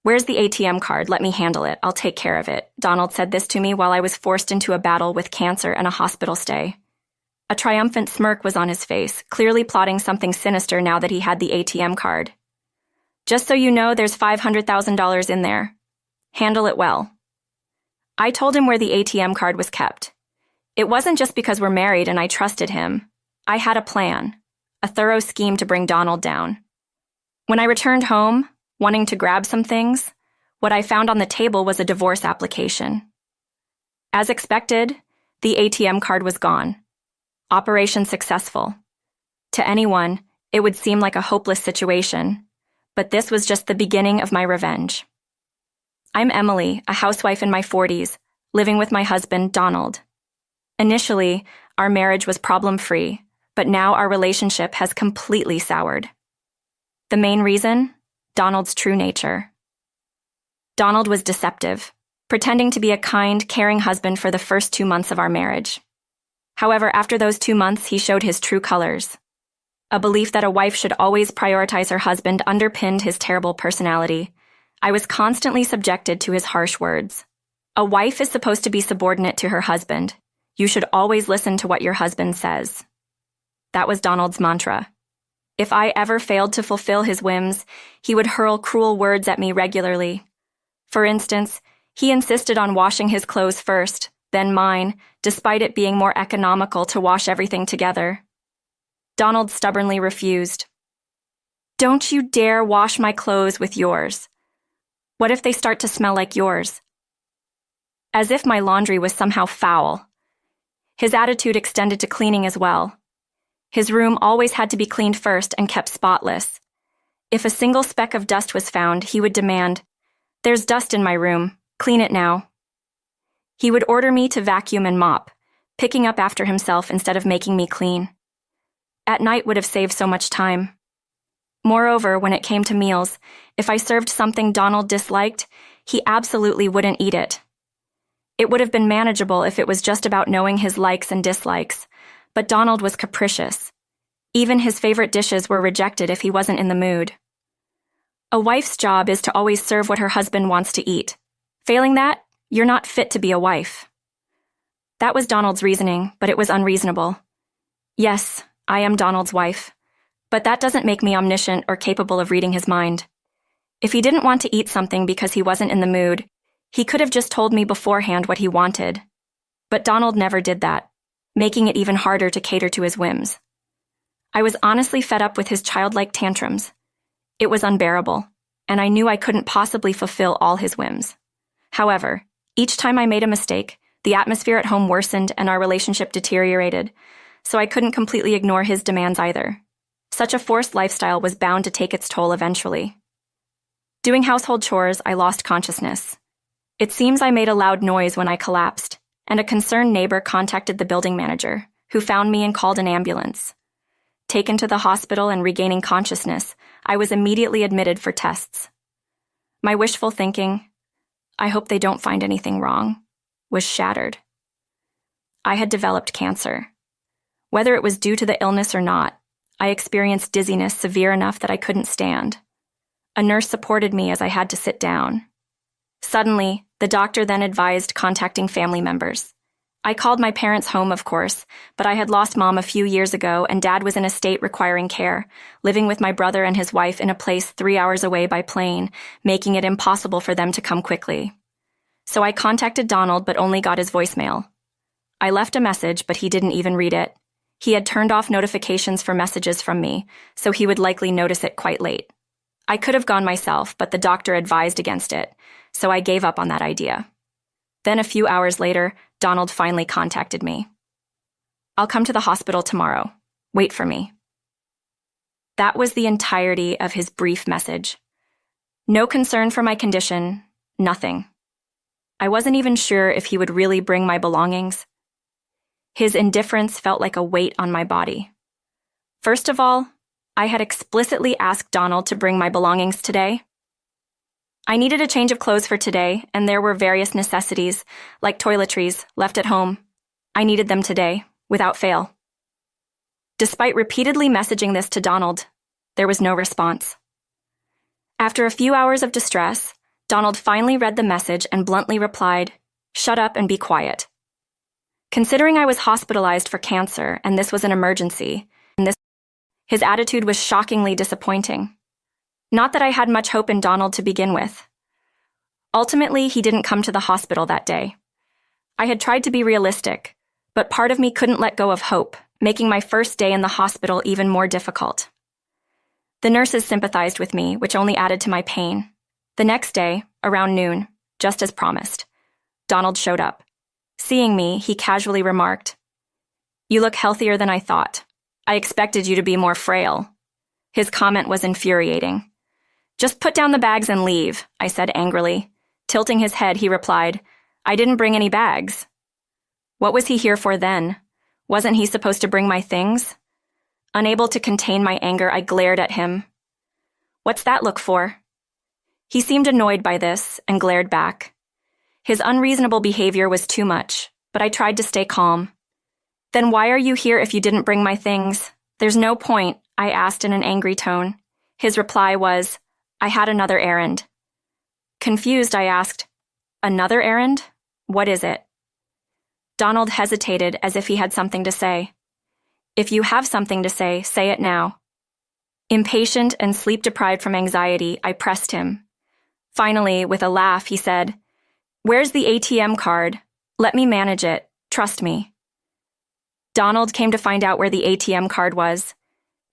"Where's the ATM card? Let me handle it. I'll take care of it." Donald said this to me while I was forced into a battle with cancer and a hospital stay. A triumphant smirk was on his face, clearly plotting something sinister now that he had the ATM card. "Just so you know, there's $500,000 in there. Handle it well." I told him where the ATM card was kept. It wasn't just because we're married and I trusted him. I had a plan, a thorough scheme to bring Donald down. When I returned home, wanting to grab some things, what I found on the table was a divorce application. As expected, the ATM card was gone. Operation successful. To anyone, it would seem like a hopeless situation, but this was just the beginning of my revenge. I'm Emily, a housewife in my 40s, living with my husband, Donald. Initially, our marriage was problem-free, but now our relationship has completely soured. The main reason? Donald's true nature. Donald was deceptive, pretending to be a kind, caring husband for the first 2 months of our marriage. However, after those 2 months, he showed his true colors. A belief that a wife should always prioritize her husband underpinned his terrible personality. I was constantly subjected to his harsh words. "A wife is supposed to be subordinate to her husband. You should always listen to what your husband says." That was Donald's mantra. If I ever failed to fulfill his whims, he would hurl cruel words at me regularly. For instance, he insisted on washing his clothes first, then mine, despite it being more economical to wash everything together. Donald stubbornly refused. "Don't you dare wash my clothes with yours. What if they start to smell like yours?" As if my laundry was somehow foul. His attitude extended to cleaning as well. His room always had to be cleaned first and kept spotless. If a single speck of dust was found, he would demand, "There's dust in my room. Clean it now." He would order me to vacuum and mop, picking up after himself instead of making me clean. At night would have saved so much time. Moreover, when it came to meals, if I served something Donald disliked, he absolutely wouldn't eat it. It would have been manageable if it was just about knowing his likes and dislikes, but Donald was capricious. Even his favorite dishes were rejected if he wasn't in the mood. A wife's job is to always serve what her husband wants to eat. Failing that, you're not fit to be a wife. That was Donald's reasoning, but it was unreasonable. Yes, I am Donald's wife, but that doesn't make me omniscient or capable of reading his mind. If he didn't want to eat something because he wasn't in the mood, he could have just told me beforehand what he wanted. But Donald never did that, making it even harder to cater to his whims. I was honestly fed up with his childlike tantrums. It was unbearable, and I knew I couldn't possibly fulfill all his whims. However, each time I made a mistake, the atmosphere at home worsened and our relationship deteriorated, so I couldn't completely ignore his demands either. Such a forced lifestyle was bound to take its toll eventually. Doing household chores, I lost consciousness. It seems I made a loud noise when I collapsed, and a concerned neighbor contacted the building manager, who found me and called an ambulance. Taken to the hospital and regaining consciousness, I was immediately admitted for tests. My wishful thinking, "I hope they don't find anything wrong," was shattered. I had developed cancer. Whether it was due to the illness or not, I experienced dizziness severe enough that I couldn't stand. A nurse supported me as I had to sit down. Suddenly, the doctor then advised contacting family members. I called my parents home, of course, but I had lost Mom a few years ago and Dad was in a state requiring care, living with my brother and his wife in a place 3 hours away by plane, making it impossible for them to come quickly. So I contacted Donald but only got his voicemail. I left a message, but he didn't even read it. He had turned off notifications for messages from me, so he would likely notice it quite late. I could have gone myself, but the doctor advised against it, so I gave up on that idea. Then a few hours later, Donald finally contacted me. "I'll come to the hospital tomorrow. Wait for me." That was the entirety of his brief message. No concern for my condition, nothing. I wasn't even sure if he would really bring my belongings. His indifference felt like a weight on my body. First of all, I had explicitly asked Donald to bring my belongings today. I needed a change of clothes for today, and there were various necessities, like toiletries, left at home. I needed them today, without fail. Despite repeatedly messaging this to Donald, there was no response. After a few hours of distress, Donald finally read the message and bluntly replied, "Shut up and be quiet." Considering I was hospitalized for cancer and this was an emergency, his attitude was shockingly disappointing. Not that I had much hope in Donald to begin with. Ultimately, he didn't come to the hospital that day. I had tried to be realistic, but part of me couldn't let go of hope, making my first day in the hospital even more difficult. The nurses sympathized with me, which only added to my pain. The next day, around noon, just as promised, Donald showed up. Seeing me, he casually remarked, "You look healthier than I thought. I expected you to be more frail." His comment was infuriating. "Just put down the bags and leave," I said angrily. Tilting his head, he replied, "I didn't bring any bags." What was he here for then? Wasn't he supposed to bring my things? Unable to contain my anger, I glared at him. "What's that look for?" He seemed annoyed by this and glared back. His unreasonable behavior was too much, but I tried to stay calm. "Then why are you here if you didn't bring my things?" "There's no point," I asked in an angry tone. His reply was, "I had another errand." Confused, I asked, "Another errand? What is it?" Donald hesitated as if he had something to say. "If you have something to say it now." Impatient and sleep-deprived from anxiety, I pressed him. Finally, with a laugh, he said, "Where's the ATM card? Let me manage it. Trust me." Donald came to find out where the ATM card was.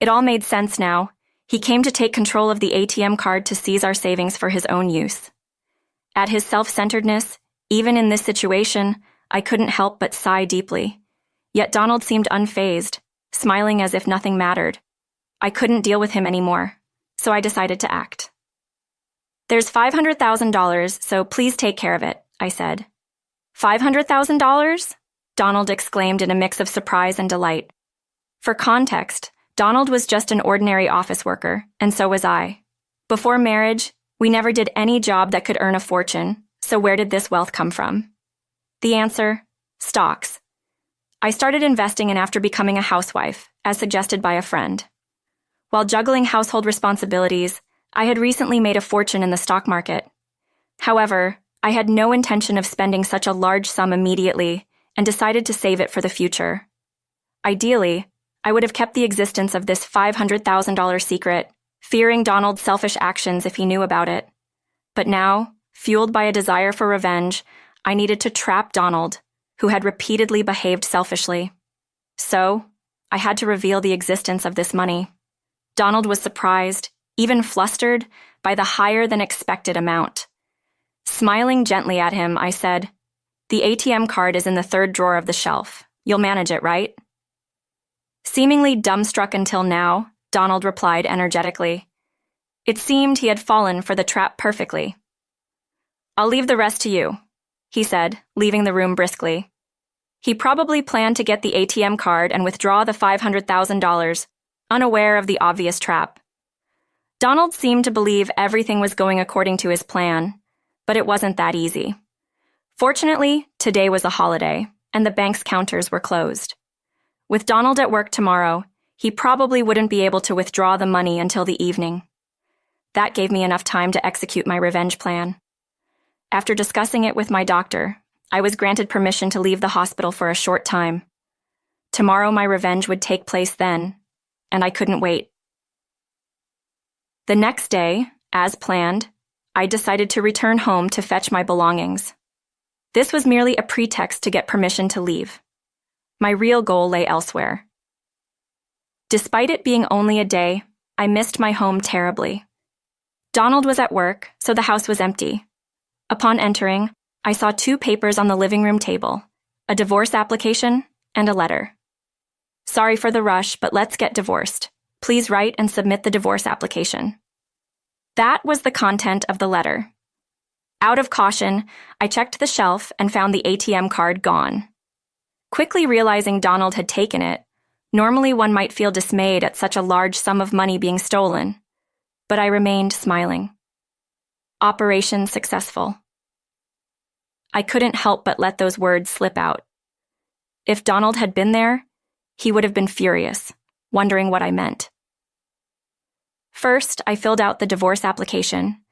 It all made sense now. He came to take control of the ATM card to seize our savings for his own use. At his self-centeredness, even in this situation, I couldn't help but sigh deeply. Yet Donald seemed unfazed, smiling as if nothing mattered. I couldn't deal with him anymore, so I decided to act. "There's $500,000, so please take care of it," I said. "$500,000? Donald exclaimed in a mix of surprise and delight. For context, Donald was just an ordinary office worker, and so was I. Before marriage, we never did any job that could earn a fortune, so where did this wealth come from? The answer: stocks. I started investing in after becoming a housewife, as suggested by a friend. While juggling household responsibilities, I had recently made a fortune in the stock market. However, I had no intention of spending such a large sum immediately and decided to save it for the future. Ideally, I would have kept the existence of this $500,000 secret, fearing Donald's selfish actions if he knew about it. But now, fueled by a desire for revenge, I needed to trap Donald, who had repeatedly behaved selfishly. So, I had to reveal the existence of this money. Donald was surprised, even flustered, by the higher-than-expected amount. Smiling gently at him, I said, "The ATM card is in the third drawer of the shelf. You'll manage it, right?" Seemingly dumbstruck until now, Donald replied energetically. It seemed he had fallen for the trap perfectly. "I'll leave the rest to you," he said, leaving the room briskly. He probably planned to get the ATM card and withdraw the $500,000, unaware of the obvious trap. Donald seemed to believe everything was going according to his plan, but it wasn't that easy. Fortunately, today was a holiday, and the bank's counters were closed. With Donald at work tomorrow, he probably wouldn't be able to withdraw the money until the evening. That gave me enough time to execute my revenge plan. After discussing it with my doctor, I was granted permission to leave the hospital for a short time. Tomorrow my revenge would take place then, and I couldn't wait. The next day, as planned, I decided to return home to fetch my belongings. This was merely a pretext to get permission to leave. My real goal lay elsewhere. Despite it being only a day, I missed my home terribly. Donald was at work, so the house was empty. Upon entering, I saw 2 papers on the living room table, a divorce application and a letter. "Sorry for the rush, but let's get divorced. Please write and submit the divorce application." That was the content of the letter. Out of caution, I checked the shelf and found the ATM card gone. Quickly realizing Donald had taken it, normally one might feel dismayed at such a large sum of money being stolen, but I remained smiling. Operation successful. I couldn't help but let those words slip out. If Donald had been there, he would have been furious, wondering what I meant. First, I filled out the divorce application.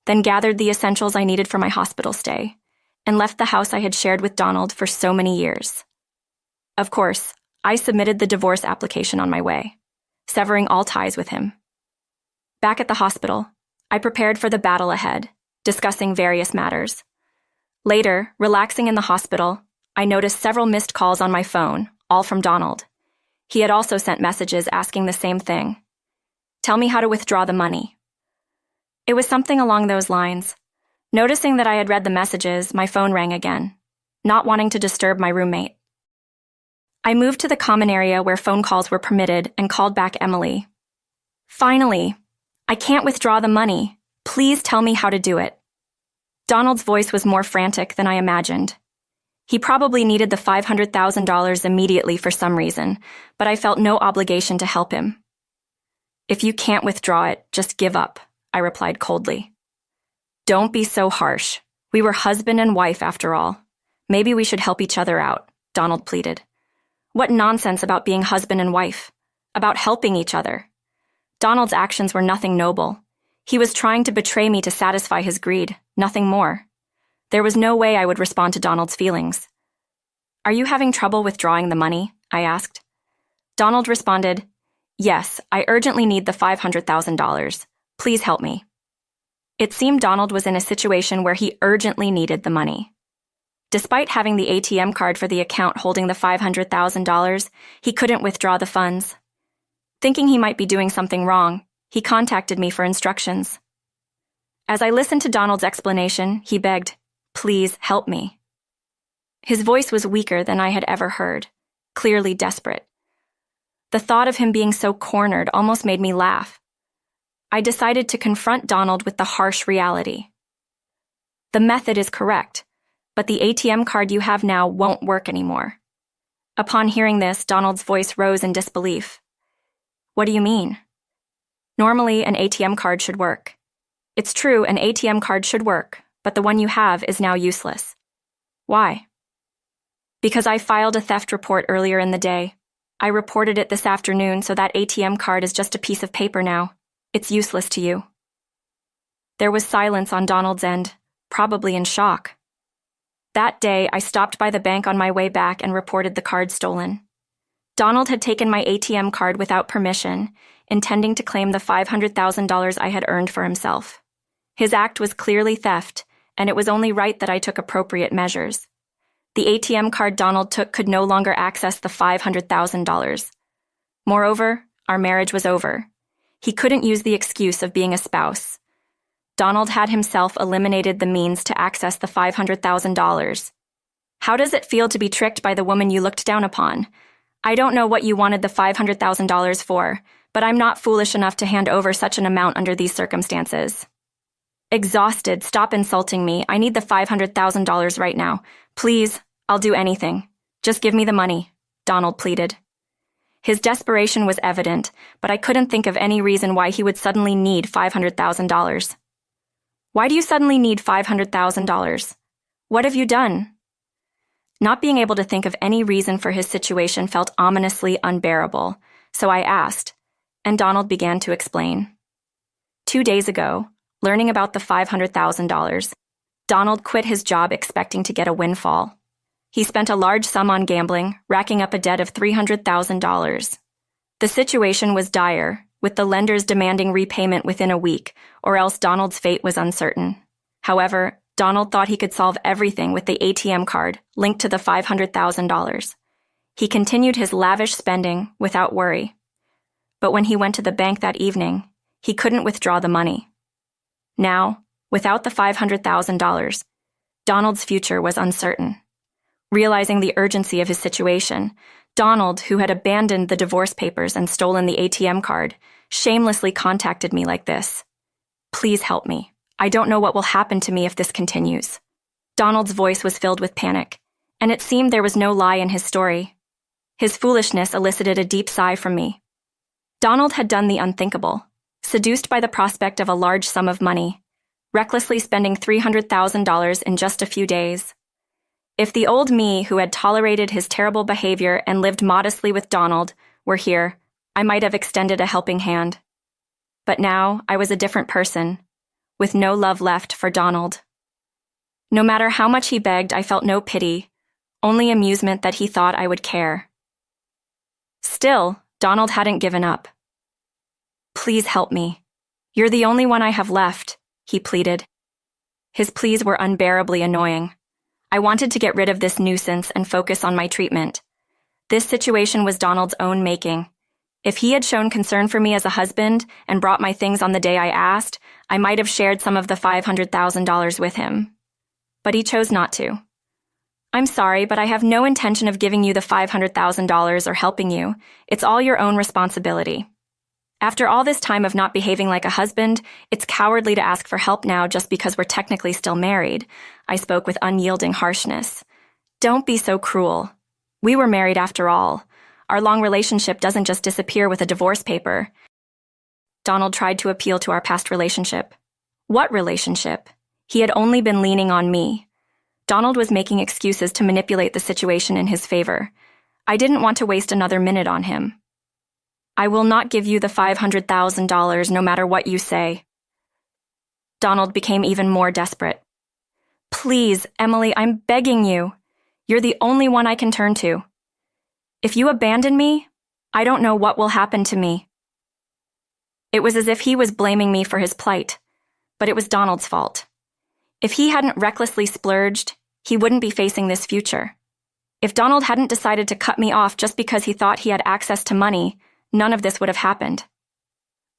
then gathered the essentials I needed for my hospital stay, and left the house I had shared with Donald for so many years. Of course, I submitted the divorce application on my way, severing all ties with him. Back at the hospital, I prepared for the battle ahead, discussing various matters. Later, relaxing in the hospital, I noticed several missed calls on my phone, all from Donald. He had also sent messages asking the same thing. Tell me how to withdraw the money. It was something along those lines. Noticing that I had read the messages, my phone rang again, not wanting to disturb my roommate. I moved to the common area where phone calls were permitted and called back Emily. Finally, I can't withdraw the money. Please tell me how to do it. Donald's voice was more frantic than I imagined. He probably needed the $500,000 immediately for some reason, but I felt no obligation to help him. If you can't withdraw it, just give up, I replied coldly. Don't be so harsh. We were husband and wife after all. Maybe we should help each other out, Donald pleaded. What nonsense about being husband and wife, about helping each other. Donald's actions were nothing noble. He was trying to betray me to satisfy his greed, nothing more. There was no way I would respond to Donald's feelings. Are you having trouble withdrawing the money? I asked. Donald responded, Yes, I urgently need the $500,000. Please help me. It seemed Donald was in a situation where he urgently needed the money. Despite having the ATM card for the account holding the $500,000, he couldn't withdraw the funds. Thinking he might be doing something wrong, he contacted me for instructions. As I listened to Donald's explanation, he begged, Please help me. His voice was weaker than I had ever heard, clearly desperate. The thought of him being so cornered almost made me laugh. I decided to confront Donald with the harsh reality. The method is correct, but the ATM card you have now won't work anymore. Upon hearing this, Donald's voice rose in disbelief. What do you mean? Normally, an ATM card should work. It's true, an ATM card should work, but the one you have is now useless. Why? Because I filed a theft report earlier in the day. I reported it this afternoon, so that ATM card is just a piece of paper now. It's useless to you. There was silence on Donald's end, probably in shock. That day, I stopped by the bank on my way back and reported the card stolen. Donald had taken my ATM card without permission, intending to claim the $500,000 I had earned for himself. His act was clearly theft, and it was only right that I took appropriate measures. The ATM card Donald took could no longer access the $500,000. Moreover, our marriage was over. He couldn't use the excuse of being a spouse. Donald had himself eliminated the means to access the $500,000. How does it feel to be tricked by the woman you looked down upon? I don't know what you wanted the $500,000 for, but I'm not foolish enough to hand over such an amount under these circumstances. Exhausted, stop insulting me. I need the $500,000 right now. Please, I'll do anything. Just give me the money, Donald pleaded. His desperation was evident, but I couldn't think of any reason why he would suddenly need $500,000. Why do you suddenly need $500,000? What have you done? Not being able to think of any reason for his situation felt ominously unbearable, so I asked, and Donald began to explain. 2 days ago, learning about the $500,000, Donald quit his job expecting to get a windfall. He spent a large sum on gambling, racking up a debt of $300,000. The situation was dire, with the lenders demanding repayment within a week, or else Donald's fate was uncertain. However, Donald thought he could solve everything with the ATM card linked to the $500,000. He continued his lavish spending without worry. But when he went to the bank that evening, he couldn't withdraw the money. Now, without the $500,000, Donald's future was uncertain. Realizing the urgency of his situation, Donald, who had abandoned the divorce papers and stolen the ATM card, shamelessly contacted me like this. Please help me. I don't know what will happen to me if this continues. Donald's voice was filled with panic, and it seemed there was no lie in his story. His foolishness elicited a deep sigh from me. Donald had done the unthinkable, seduced by the prospect of a large sum of money, recklessly spending $300,000 in just a few days. If the old me who had tolerated his terrible behavior and lived modestly with Donald were here, I might have extended a helping hand. But now I was a different person. with no love left for Donald. No matter how much he begged, I felt no pity, only amusement that he thought I would care. Still, Donald hadn't given up. "Please help me. You're the only one I have left," he pleaded. His pleas were unbearably annoying. I wanted to get rid of this nuisance and focus on my treatment. This situation was Donald's own making. If he had shown concern for me as a husband and brought my things on the day I asked, I might have shared some of the $500,000 with him. But he chose not to. "I'm sorry, but I have no intention of giving you the $500,000 or helping you. It's all your own responsibility. After all this time of not behaving like a husband, it's cowardly to ask for help now just because we're technically still married," I spoke with unyielding harshness. "Don't be so cruel. We were married after all. Our long relationship doesn't just disappear with a divorce paper." Donald tried to appeal to our past relationship. What relationship? He had only been leaning on me. Donald was making excuses to manipulate the situation in his favor. I didn't want to waste another minute on him. "I will not give you the $500,000 no matter what you say." Donald became even more desperate. "Please, Emily, I'm begging you. You're the only one I can turn to. If you abandon me, I don't know what will happen to me." It was as if he was blaming me for his plight, but it was Donald's fault. If he hadn't recklessly splurged, he wouldn't be facing this future. If Donald hadn't decided to cut me off just because he thought he had access to money, none of this would have happened.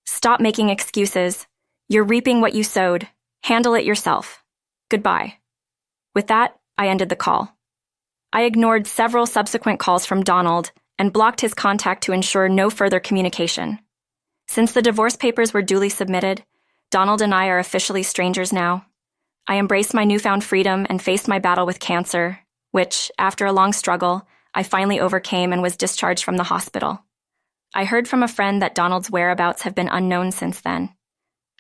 "Stop making excuses. You're reaping what you sowed. Handle it yourself. Goodbye." With that, I ended the call. I ignored several subsequent calls from Donald and blocked his contact to ensure no further communication. Since the divorce papers were duly submitted, Donald and I are officially strangers now. I embraced my newfound freedom and faced my battle with cancer, which, after a long struggle, I finally overcame and was discharged from the hospital. I heard from a friend that Donald's whereabouts have been unknown since then.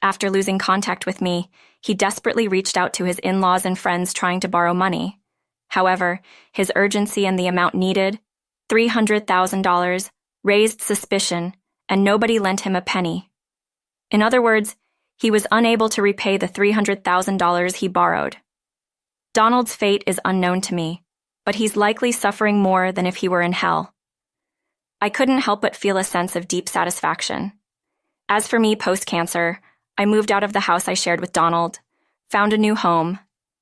After losing contact with me, he desperately reached out to his in-laws and friends trying to borrow money. However, his urgency and the amount needed, $300,000, raised suspicion, and nobody lent him a penny. In other words, he was unable to repay the $300,000 he borrowed. Donald's fate is unknown to me, but he's likely suffering more than if he were in hell. I couldn't help but feel a sense of deep satisfaction. As for me post-cancer, I moved out of the house I shared with Donald, found a new home,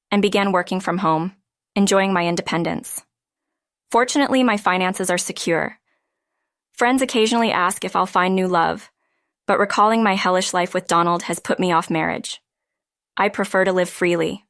and began working from home, enjoying my independence. Fortunately, my finances are secure. Friends occasionally ask if I'll find new love, but recalling my hellish life with Donald has put me off marriage. I prefer to live freely,